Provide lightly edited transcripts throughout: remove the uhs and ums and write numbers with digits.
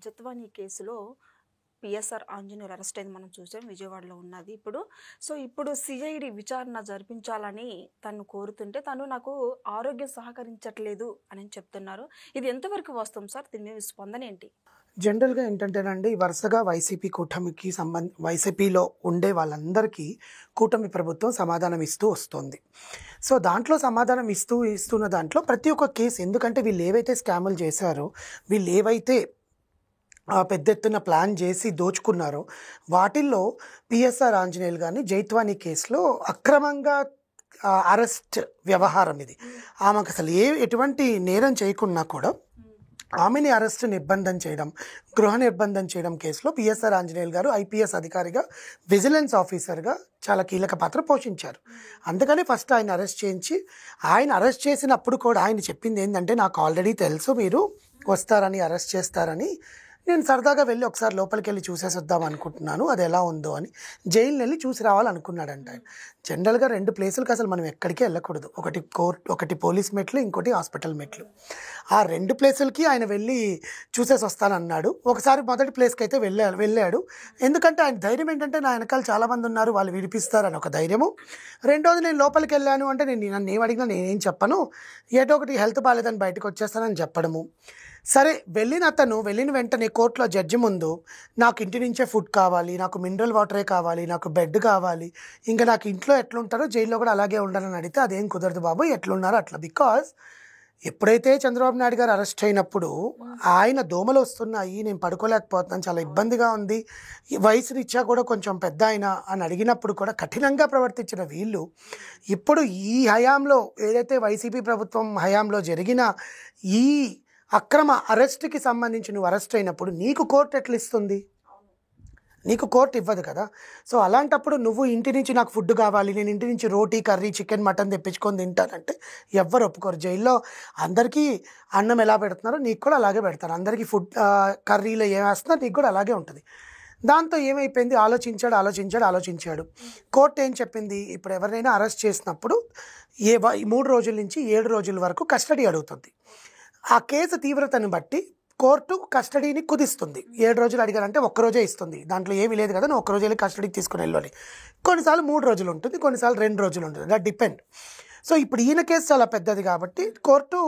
జత్వానీ కేసులో PSR Anjaneyulu arrest అయింది మనం చూసాం. విజయవాడలో ఉన్నది ఇప్పుడు. ఇప్పుడు సిఐడి విచారణ జరిపించాలని తను కోరుతుంటే, తను నాకు ఆరోగ్యం సహకరించట్లేదు అని చెప్తున్నారు. ఇది ఎంతవరకు వాస్తవం సార్? దీని మీద స్పందన ఏంటి? జనరల్‌గా ఏంటంటేనండి, వరుసగా వైసీపీ కూటమికి వైసీపీలో ఉండే వాళ్ళందరికీ కూటమి ప్రభుత్వం సమాధానం ఇస్తూ వస్తోంది. సో, దాంట్లో సమాధానం ఇస్తున్న దాంట్లో ప్రతి ఒక్క కేసు, ఎందుకంటే వీళ్ళు ఏవైతే స్కాములు చేశారో, వీళ్ళు ఏవైతే పెద్ద ఎత్తున ప్లాన్ చేసి దోచుకున్నారో, వాటిల్లో పిఎస్ఆర్ ఆంజనేయులు గారిని జైత్వానీ కేసులో అక్రమంగా అరెస్ట్ వ్యవహారం ఇది. ఆమెకు అసలు ఎటువంటి నేరం చేయకున్నా కూడా ఆమెని అరెస్ట్ నిర్బంధం చేయడం, గృహ నిర్బంధం చేయడం కేసులో పిఎస్ఆర్ ఆంజనేయులు గారు ఐపీఎస్ అధికారిగా, విజిలెన్స్ ఆఫీసర్గా చాలా కీలక పాత్ర పోషించారు. అందుకని ఫస్ట్ ఆయన అరెస్ట్ చేయించి, ఆయన అరెస్ట్ చేసినప్పుడు కూడా ఆయన చెప్పింది ఏంటంటే, నాకు ఆల్రెడీ తెలుసు మీరు వస్తారని, అరెస్ట్ చేస్తారని, నేను సరదాగా వెళ్ళి ఒకసారి లోపలికి వెళ్ళి చూసేసి వద్దాం అనుకుంటున్నాను, అది ఎలా ఉందో అని జైలుని వెళ్ళి చూసి రావాలనుకున్నాడంట ఆయన. జనరల్గా 2 ప్లేసులకు అసలు మనం ఎక్కడికి వెళ్ళకూడదు. ఒకటి కోర్టు, ఒకటి పోలీస్ మెట్లు, ఇంకోటి హాస్పిటల్ మెట్లు. ఆ 2 ప్లేసులకి ఆయన వెళ్ళి చూసేసి వస్తానన్నాడు. ఒకసారి మొదటి ప్లేస్కి అయితే వెళ్ళాడు. ఎందుకంటే ఆయన ధైర్యం ఏంటంటే, నా వెనకాల చాలామంది ఉన్నారు, వాళ్ళు విడిపిస్తారని ఒక ధైర్యము. రెండోది, నేను లోపలికి వెళ్ళాను అంటే నన్ను ఏం అడిగినా నేనేం చెప్పను, ఏదో ఒకటి హెల్త్ బాగాలేదని బయటకు వచ్చేస్తానని చెప్పడము. సరే, వెళ్ళిన వెంటనే కోర్టులో జడ్జి ముందు నాకు ఇంటి నుంచే ఫుడ్ కావాలి, నాకు మినరల్ వాటరే కావాలి, నాకు బెడ్ కావాలి, ఇంకా నాకు ఇంట్లో ఎట్లుంటారో జైల్లో కూడా అలాగే ఉండాలని అడిగితే, అదేం కుదరదు బాబు, ఎట్లున్నారో అట్లా. బికాజ్ ఎప్పుడైతే చంద్రబాబు నాయుడు గారు అరెస్ట్ అయినప్పుడు ఆయన దోమలు వస్తున్నాయి, నేను పడుకోలేకపోతున్నాను, చాలా ఇబ్బందిగా ఉంది, వయసు రీత్యా కూడా కొంచెం పెద్ద ఆయన అని అడిగినప్పుడు కూడా కఠినంగా ప్రవర్తించిన వీళ్ళు, ఇప్పుడు ఈ హయాంలో ఏదైతే వైసీపీ ప్రభుత్వం హయాంలో జరిగిన ఈ అక్రమ అరెస్ట్కి సంబంధించి నువ్వు అరెస్ట్ అయినప్పుడు నీకు కోర్టు ఎట్లా ఇస్తుంది? నీకు కోర్టు ఇవ్వదు కదా. సో అలాంటప్పుడు నువ్వు ఇంటి నుంచి నాకు ఫుడ్ కావాలి, నేను ఇంటి నుంచి రోటీ, కర్రీ, చికెన్, మటన్ తెప్పించుకొని తింటానంటే ఎవ్వరు ఒప్పుకోరు. జైల్లో అందరికీ అన్నం ఎలా పెడుతున్నారో నీకు కూడా అలాగే పెడతారు. అందరికీ ఫుడ్ కర్రీలో ఏం వేస్తున్నారో నీకు కూడా అలాగే ఉంటుంది. దాంతో ఏమైపోయింది, ఆలోచించాడు. కోర్టు ఏం చెప్పింది, ఇప్పుడు ఎవరినైనా అరెస్ట్ చేసినప్పుడు 3 రోజుల నుంచి 7 రోజుల వరకు కస్టడీ అడుగుతుంది. ఆ కేసు తీవ్రతను బట్టి కోర్టు కస్టడీని కుదిస్తుంది. 7 రోజులు అడిగారంటే 1 రోజే ఇస్తుంది. దాంట్లో ఏమీ లేదు కదా, నువ్వు 1 రోజు వెళ్ళి కస్టడీకి తీసుకుని వెళ్ళాలి. కొన్నిసార్లు 3 రోజులు ఉంటుంది, కొన్నిసార్లు 2 రోజులు ఉంటుంది, దట్ డిపెండ్. సో ఇప్పుడు ఈయన కేసు చాలా పెద్దది కాబట్టి కోర్టు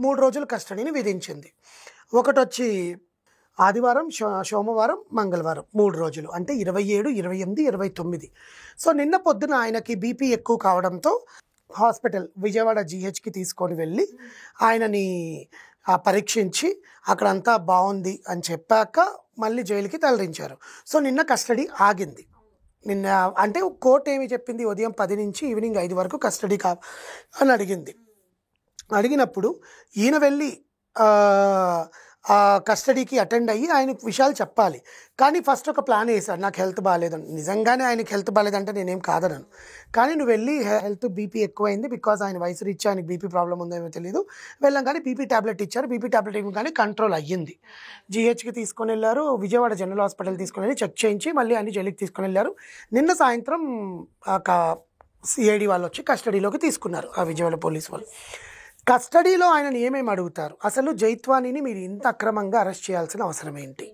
3 రోజులు కస్టడీని విధించింది. ఒకటి వచ్చి ఆదివారం, సోమవారం, మంగళవారం, 3 రోజులు, అంటే 27, 28, 29. సో నిన్న పొద్దున ఆయనకి బీపీ ఎక్కువ కావడంతో హాస్పిటల్ విజయవాడ జీహెచ్కి తీసుకొని వెళ్ళి ఆయనని పరీక్షించి అక్కడంతా బాగుంది అని చెప్పాక మళ్ళీ జైలుకి తరలించారు. సో నిన్న కస్టడీ ఆగింది. నిన్న అంటే కోర్టు ఏమి చెప్పింది, ఉదయం 10 నుంచి ఈవినింగ్ 5 వరకు కస్టడీ అని అడిగినప్పుడు ఈయన వెళ్ళి ఆ కస్టడీకి అటెండ్ అయ్యి ఆయనకు విషయాలు చెప్పాలి. కానీ ఫస్ట్ ఒక ప్లాన్ వేశాడు, నాకు హెల్త్ బాగాలేదని. నిజంగానే ఆయనకి హెల్త్ బాగాలేదంటే నేనేం కాదనను, కానీ నువ్వు వెళ్ళి హెల్త్ బీపీ ఎక్కువైంది, బికాజ్ ఆయన వయసు రీత్యా ఆయనకి బీపీ ప్రాబ్లం ఉందేమో తెలియదు, వెళ్ళాం కానీ బీపీ ట్యాబ్లెట్ ఇచ్చారు, బీపీ ట్యాబ్లెట్ ఇవ్వగానే కంట్రోల్ అయ్యింది. జీహెచ్కి తీసుకొని వెళ్ళారు, విజయవాడ జనరల్ హాస్పిటల్ తీసుకొని వెళ్ళి చెక్ చేయించి మళ్ళీ అన్ని జైలుకి తీసుకొని వెళ్ళారు. నిన్న సాయంత్రం సిఐడి వాళ్ళు వచ్చి కస్టడీలోకి తీసుకున్నారు, ఆ విజయవాడ పోలీసు వాళ్ళు. కస్టడీలో ఆయనని ఏమేమి అడుగుతారు, అసలు జైత్వానీని మీరు ఇంత అక్రమంగా అరెస్ట్ చేయాల్సిన అవసరం ఏంటి,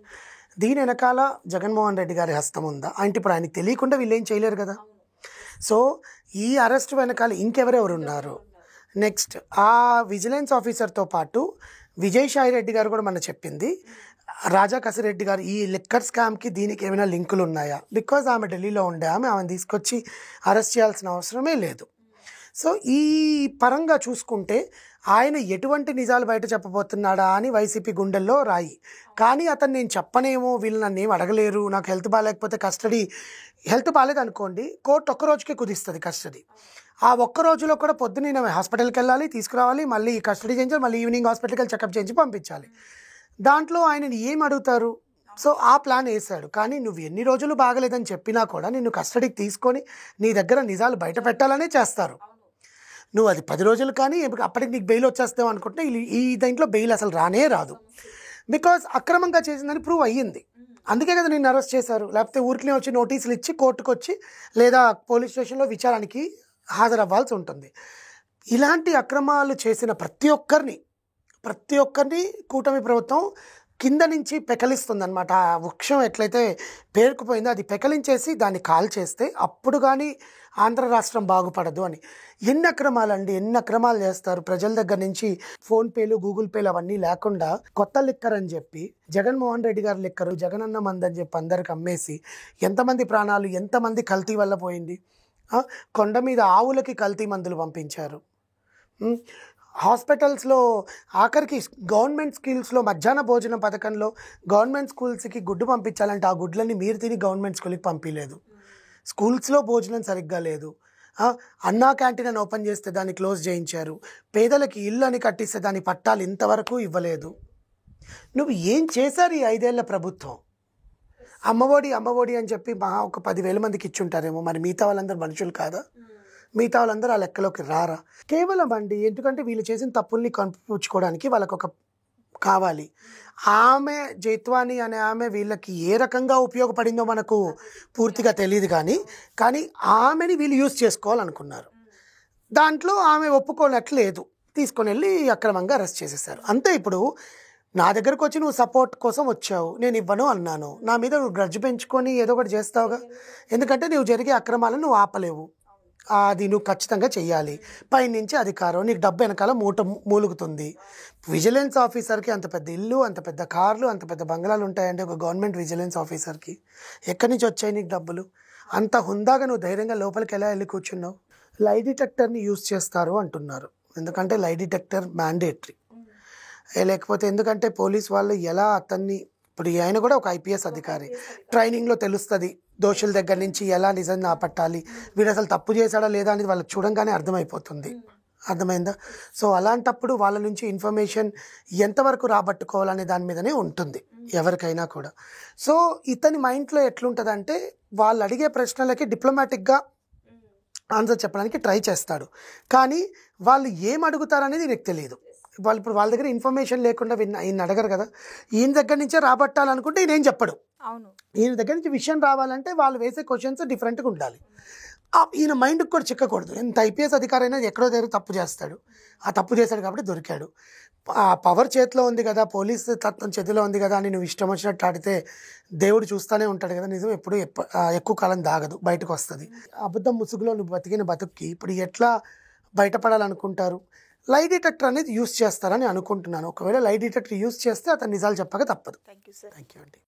దీని వెనకాల జగన్మోహన్ రెడ్డి గారి హస్తం ఉందా అంటే ఇప్పుడు ఆయనకి తెలియకుండా వీళ్ళు ఏం చేయలేరు కదా. సో ఈ అరెస్ట్ వెనకాల ఇంకెవరెవరు ఉన్నారు, నెక్స్ట్ ఆ విజిలెన్స్ ఆఫీసర్తో పాటు విజయసాయి రెడ్డి గారు కూడా మన చెప్పింది, రాజా కసిరెడ్డి గారు ఈ లిక్కర్ స్కామ్కి దీనికి ఏమైనా లింకులు ఉన్నాయా, బికాజ్ ఆమె ఢిల్లీలో ఉండే ఆమెను తీసుకొచ్చి అరెస్ట్ చేయాల్సిన అవసరమే లేదు. సో ఈ పరంగా చూసుకుంటే ఆయన ఎటువంటి నిజాలు బయట చెప్పబోతున్నాడా అని వైసీపీ గుండెల్లో రాయి. కానీ అతను నేను చెప్పనేమో, వీళ్ళు నన్ను ఏం అడగలేరు, నాకు హెల్త్ బాగాలేకపోతే హెల్త్ బాగాలేదనుకోండి, కోర్టు 1 రోజుకే కుదిస్తుంది కస్టడీ. ఆ 1 రోజులో కూడా పొద్దున్న హాస్పిటల్కి వెళ్ళాలి, తీసుకురావాలి, మళ్ళీ కస్టడీ చేయించాలి, మళ్ళీ ఈవినింగ్ హాస్పిటల్కి వెళ్ళి చెకప్ చేయించి పంపించాలి. దాంట్లో ఆయనని ఏం అడుగుతారు? సో ఆ ప్లాన్ వేశాడు. కానీ నువ్వు ఎన్ని రోజులు బాగలేదని చెప్పినా కూడా నిన్ను కస్టడీకి తీసుకొని నీ దగ్గర నిజాలు బయట పెట్టాలనే చేస్తారు. నువ్వు అది 10 రోజులు కానీ అప్పటికి నీకు బెయిల్ వచ్చేస్తావు అనుకుంటే ఈ దీంట్లో బెయిల్ అసలు రాదు, బికాజ్ అక్రమంగా చేసిందని ప్రూవ్ అయ్యింది. అందుకే కదా నిన్ను అరెస్ట్ చేశారు. లేకపోతే ఊరికినే వచ్చి నోటీసులు ఇచ్చి కోర్టుకు వచ్చి లేదా పోలీస్ స్టేషన్లో విచారణకి హాజరవ్వాల్సి ఉంటుంది. ఇలాంటి అక్రమాలు చేసిన ప్రతి ఒక్కరిని కూటమి ప్రభుత్వం కింద నుంచి పెకలిస్తుందనమాట. ఆ వృక్షం ఎట్లయితే పేరుకుపోయిందో అది పెకలించేసి దాన్ని కాల్చేస్తే అప్పుడు కానీ ఆంధ్ర రాష్ట్రం బాగుపడదు అని. ఎన్ని అక్రమాలండి, ఎన్ని అక్రమాలు చేస్తారు. ప్రజల దగ్గర నుంచి ఫోన్పేలు, గూగుల్ పేలు అవన్నీ లేకుండా కొత్త లిక్కర్ అని చెప్పి జగన్మోహన్ రెడ్డి గారి లిక్కరు, జగనన్న మందని చెప్పి అందరికి అమ్మేసి ఎంతమంది ప్రాణాలు, ఎంతమంది కల్తీ వల్ల పోయింది. కొండ మీద ఆవులకి కల్తీ మందులు పంపించారు. హాస్పిటల్స్లో ఆఖరికి గవర్నమెంట్ స్కూల్స్లో మధ్యాహ్న భోజన పథకంలో గవర్నమెంట్ స్కూల్స్కి గుడ్డు పంపించాలంటే ఆ గుడ్లని మీరు తిని గవర్నమెంట్ స్కూల్కి పంపించలేదు. స్కూల్స్లో భోజనం సరిగ్గా లేదు. అన్నా క్యాంటీన్ అని ఓపెన్ చేస్తే దాన్ని క్లోజ్ చేయించారు. పేదలకి ఇల్లు అని కట్టిస్తే దాని పట్టాలు ఇంతవరకు ఇవ్వలేదు. నువ్వు ఏం చేశారు ఈ 5 ఏళ్ల ప్రభుత్వం? అమ్మఒడి అని చెప్పి ఒక 10,000 మందికి ఇచ్చుంటారేమో. మరి మిగతా వాళ్ళందరూ మనుషులు కాదా? మిగతా వాళ్ళందరూ ఆ లెక్కలోకి రారా? కేవలం అండి ఎందుకంటే వీళ్ళు చేసిన తప్పుల్ని కనిపించుకోవడానికి వాళ్ళకు ఒక కావాలి. ఆమె జైత్వాని అనే ఆమె వీళ్ళకి ఏ రకంగా ఉపయోగపడిందో మనకు పూర్తిగా తెలియదు, కానీ ఆమెని వీళ్ళు యూజ్ చేసుకోవాలనుకున్నారు. దాంట్లో ఆమె ఒప్పుకోనట్లేదు, తీసుకొని వెళ్ళి అక్రమంగా అరెస్ట్ చేసేసారు అంతే. ఇప్పుడు నా దగ్గరకు వచ్చి నువ్వు సపోర్ట్ కోసం వచ్చావు, నేను ఇవ్వను అన్నాను. నా మీద నువ్వు గ్రడ్జ్ పెంచుకొని ఏదో ఒకటి చేస్తావుగా. ఎందుకంటే నువ్వు జరిగే అక్రమాలను నువ్వు ఆపలేవు, అది నువ్వు ఖచ్చితంగా చెయ్యాలి. పైనుంచి అధికారం, నీకు డబ్బు వెనకాల మూలుగుతుంది. విజిలెన్స్ ఆఫీసర్కి అంత పెద్ద ఇల్లు, అంత పెద్ద కార్లు, అంత పెద్ద బంగ్లాలు ఉంటాయండి ఒక గవర్నమెంట్ విజిలెన్స్ ఆఫీసర్కి. ఎక్కడి నుంచి వచ్చాయి నీకు డబ్బులు? అంత హుందాగా నువ్వు ధైర్యంగా లోపలికి ఎలా వెళ్ళి కూర్చున్నావు? లై డిటెక్టర్ని యూజ్ చేస్తారు అంటున్నారు. ఎందుకంటే లై డిటెక్టర్ మ్యాండేటరీ. లేకపోతే ఎందుకంటే పోలీస్ వాళ్ళు ఎలా అతన్ని, ఇప్పుడు ఆయన కూడా ఒక ఐపీఎస్ అధికారి, ట్రైనింగ్లో తెలుస్తుంది దోషుల దగ్గర నుంచి ఎలా నిజం పట్టాలి, వీడు అసలు తప్పు చేశాడా లేదా అనేది వాళ్ళకి చూడంగానే అర్థమైపోతుంది. అర్థమైందా? సో అలాంటప్పుడు వాళ్ళ నుంచి ఇన్ఫర్మేషన్ ఎంతవరకు రాబట్టుకోవాలనే దాని మీదనే ఉంటుంది ఎవరికైనా కూడా. సో ఇతని మైండ్లో ఎట్లుంటుందంటే వాళ్ళు అడిగే ప్రశ్నలకి డిప్లొమాటిక్గా ఆన్సర్ చెప్పడానికి ట్రై చేస్తాడు, కానీ వాళ్ళు ఏం అడుగుతారనేది నీకు తెలియదు. వాళ్ళు ఇప్పుడు వాళ్ళ దగ్గర ఇన్ఫర్మేషన్ లేకుండా ఈయన అడగరు కదా. ఈయన దగ్గర నుంచే రాబట్టాలనుకుంటే ఈయన ఏం చెప్పడు. అవును, ఈయన దగ్గర నుంచి విషయం రావాలంటే వాళ్ళు వేసే క్వశ్చన్స్ డిఫరెంట్గా ఉండాలి. ఈయన మైండ్కి కూడా చిక్కకూడదు. ఎంత ఐపీఎస్ అధికారి అయినా ఎక్కడో దగ్గర తప్పు చేస్తాడు. ఆ తప్పు చేశాడు కాబట్టి దొరికాడు. ఆ పవర్ చేతిలో ఉంది కదా, పోలీసు తత్వం చేతిలో ఉంది కదా అని నువ్వు ఇష్టం వచ్చినట్టు ఆడితే దేవుడు చూస్తూనే ఉంటాడు కదా. నిజం ఎప్పుడు ఎక్కువ కాలం దాగదు, బయటకు వస్తుంది. అబద్ధం ముసుగులో నువ్వు బతికిన బతుక్కి ఇప్పుడు ఎట్లా బయటపడాలనుకుంటారు? లై డిటెక్టర్ అనేది యూస్ చేస్తారని అనుకుంటున్నాను. ఒకవేళ లై డిటెక్టర్ యూస్ చేస్తే అతను నిజాలు చెప్పక తప్పదు. Thank you sir. Thank you అండి.